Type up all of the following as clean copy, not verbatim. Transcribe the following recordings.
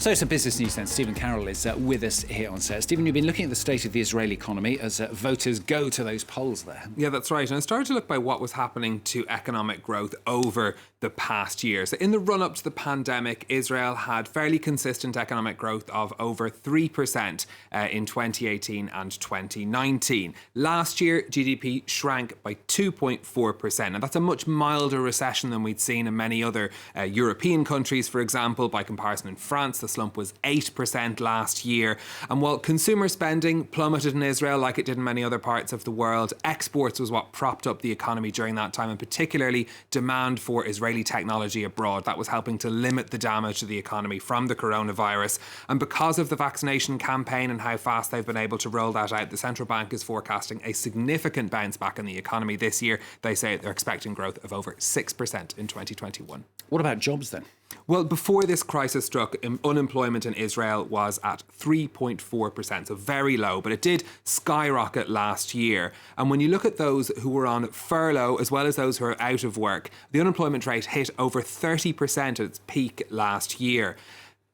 So it's a business news then. Stephen Carroll is with us here on set. Stephen, you've been looking at the state of the Israeli economy as voters go to those polls there. Yeah, that's right. And I started to look by what was happening to economic growth over the past year. So in the run-up to the pandemic, Israel had fairly consistent economic growth of over 3% in 2018 and 2019. Last year, GDP shrank by 2.4%. And that's a much milder recession than we'd seen in many other European countries, for example. By comparison, in France, the slump was 8% last year. And while consumer spending plummeted in Israel like it did in many other parts of the world, exports was what propped up the economy during that time, and particularly demand for Israeli technology abroad. That was helping to limit the damage to the economy from the coronavirus. And because of the vaccination campaign and how fast they've been able to roll that out, the central bank is forecasting a significant bounce back in the economy this year. They say they're expecting growth of over 6% in 2021. What about jobs then? Well, before this crisis struck, unemployment in Israel was at 3.4%, so very low, but it did skyrocket last year. And when you look at those who were on furlough as well as those who are out of work, the unemployment rate hit over 30% at its peak last year.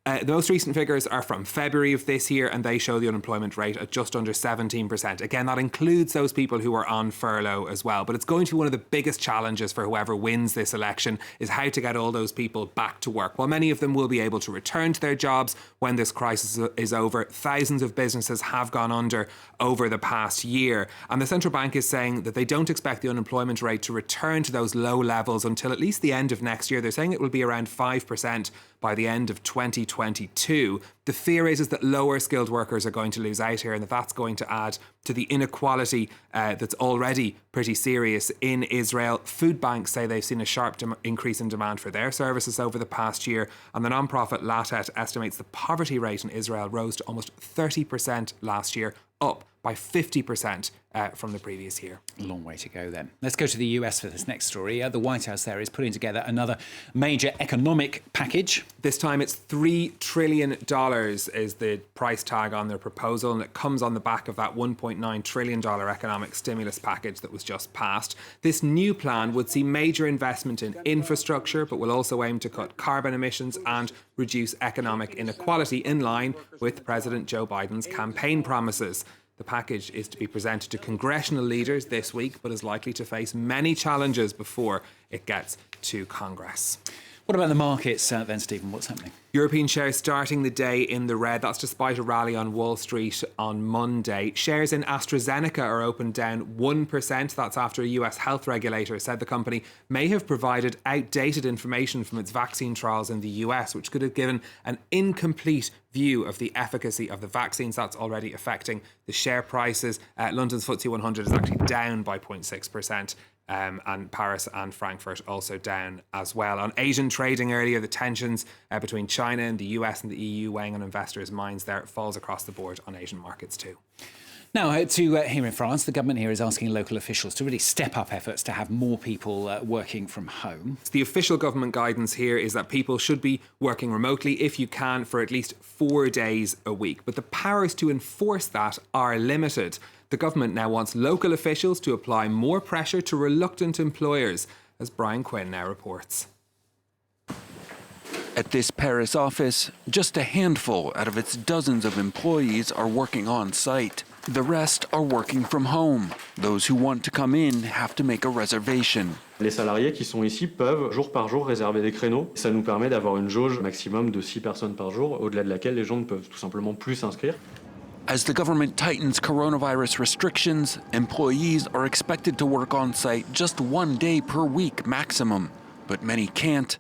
The most recent figures are from February of this year, and they show the unemployment rate at just under 17%. Again, that includes those people who are on furlough as well. But it's going to be one of the biggest challenges for whoever wins this election, is how to get all those people back to work. While many of them will be able to return to their jobs when this crisis is over, thousands of businesses have gone under over the past year. And the central bank is saying that they don't expect the unemployment rate to return to those low levels until at least the end of next year. They're saying it will be around 5% by the end of 2022. The fear is that lower skilled workers are going to lose out here, and that's going to add to the inequality that's already pretty serious in Israel. Food banks say they've seen a sharp increase in demand for their services over the past year, and the non-profit Latet estimates the poverty rate in Israel rose to almost 30% last year, up by 50% from the previous year. A long way to go then. Let's go to the US for this next story. The White House there is putting together another major economic package. This time it's $3 trillion is the price tag on their proposal, and it comes on the back of that $1.9 trillion economic stimulus package that was just passed. This new plan would see major investment in infrastructure, but will also aim to cut carbon emissions and reduce economic inequality in line with President Joe Biden's campaign promises. The package is to be presented to congressional leaders this week, but is likely to face many challenges before it gets to Congress. What about the markets then, Stephen? What's happening? European shares starting the day in the red. That's despite a rally on Wall Street on Monday. Shares in AstraZeneca are open down 1%. That's after a US health regulator said the company may have provided outdated information from its vaccine trials in the US, which could have given an incomplete view of the efficacy of the vaccines. That's already affecting the share prices. London's FTSE 100 is actually down by 0.6%. And Paris and Frankfurt also down as well. On Asian trading earlier, the tensions between China and the US and the EU weighing on investors' minds there. It falls across the board on Asian markets too. Now, here in France, the government here is asking local officials to really step up efforts to have more people working from home. The official government guidance here is that people should be working remotely if you can for at least 4 days a week. But the powers to enforce that are limited. The government now wants local officials to apply more pressure to reluctant employers, as Brian Quinn now reports. At this Paris office, just a handful out of its dozens of employees are working on site. The rest are working from home. Those who want to come in have to make a reservation. Les salariés qui sont ici peuvent jour par jour réserver des créneaux. Ça nous permet d'avoir une jauge maximum de 6 personnes par jour, au-delà de laquelle les gens ne peuvent tout simplement plus s'inscrire. As the government tightens coronavirus restrictions, employees are expected to work on site just 1 day per week maximum. But many can't,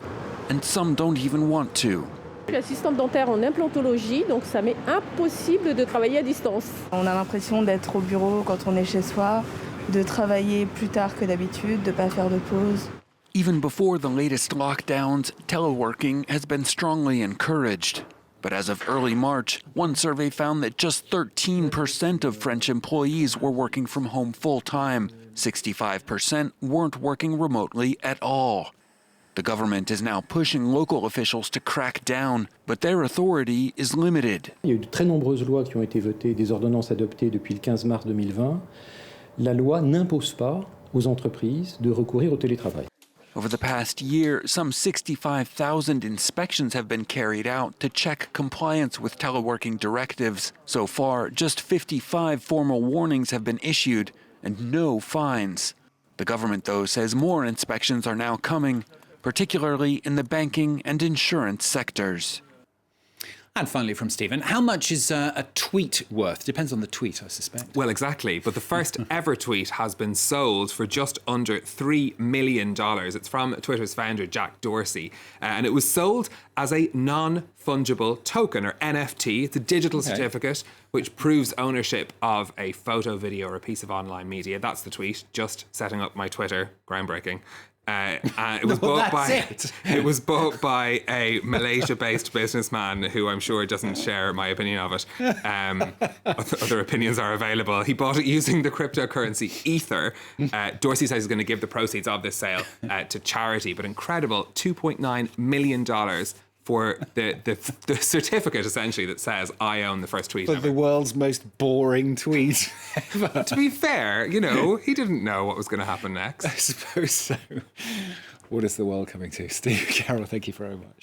and some don't even want to. Je suis assistante dentaire en implantologie, donc ça m'est impossible de travailler à distance. On a l'impression d'être au bureau quand on est chez soi, de travailler plus tard que d'habitude, de ne pas faire de pause. Even before the latest lockdowns, teleworking has been strongly encouraged. But as of early March, one survey found that just 13% of French employees were working from home full-time. 65% weren't working remotely at all. The government is now pushing local officials to crack down, but their authority is limited. Il y a eu de très nombreuses lois qui ont été votées, des ordonnances adoptées depuis le 15 mars 2020. La loi n'impose pas aux entreprises de recourir au télétravail. Over the past year, some 65,000 inspections have been carried out to check compliance with teleworking directives. So far, just 55 formal warnings have been issued and no fines. The government, though, says more inspections are now coming, particularly in the banking and insurance sectors. And finally from Stephen, how much is a tweet worth? Depends on the tweet, I suspect. Well, exactly. But the first ever tweet has been sold for just under $3 million. It's from Twitter's founder, Jack Dorsey. And it was sold as a non-fungible token, or NFT. It's a digital certificate which proves ownership of a photo, video, or a piece of online media. That's the tweet. Just setting up my Twitter. Groundbreaking. It was it was bought by a Malaysia-based businessman who I'm sure doesn't share my opinion of it. Other opinions are available. He bought it using the cryptocurrency Ether. Dorsey says he's going to give the proceeds of this sale to charity, but incredible $2.9 million for the certificate, essentially, that says I own the first tweet For ever. the world's most boring tweet ever. To be fair, you know, he didn't know what was going to happen next. I suppose so. What is the world coming to? Steve Carroll, thank you very much.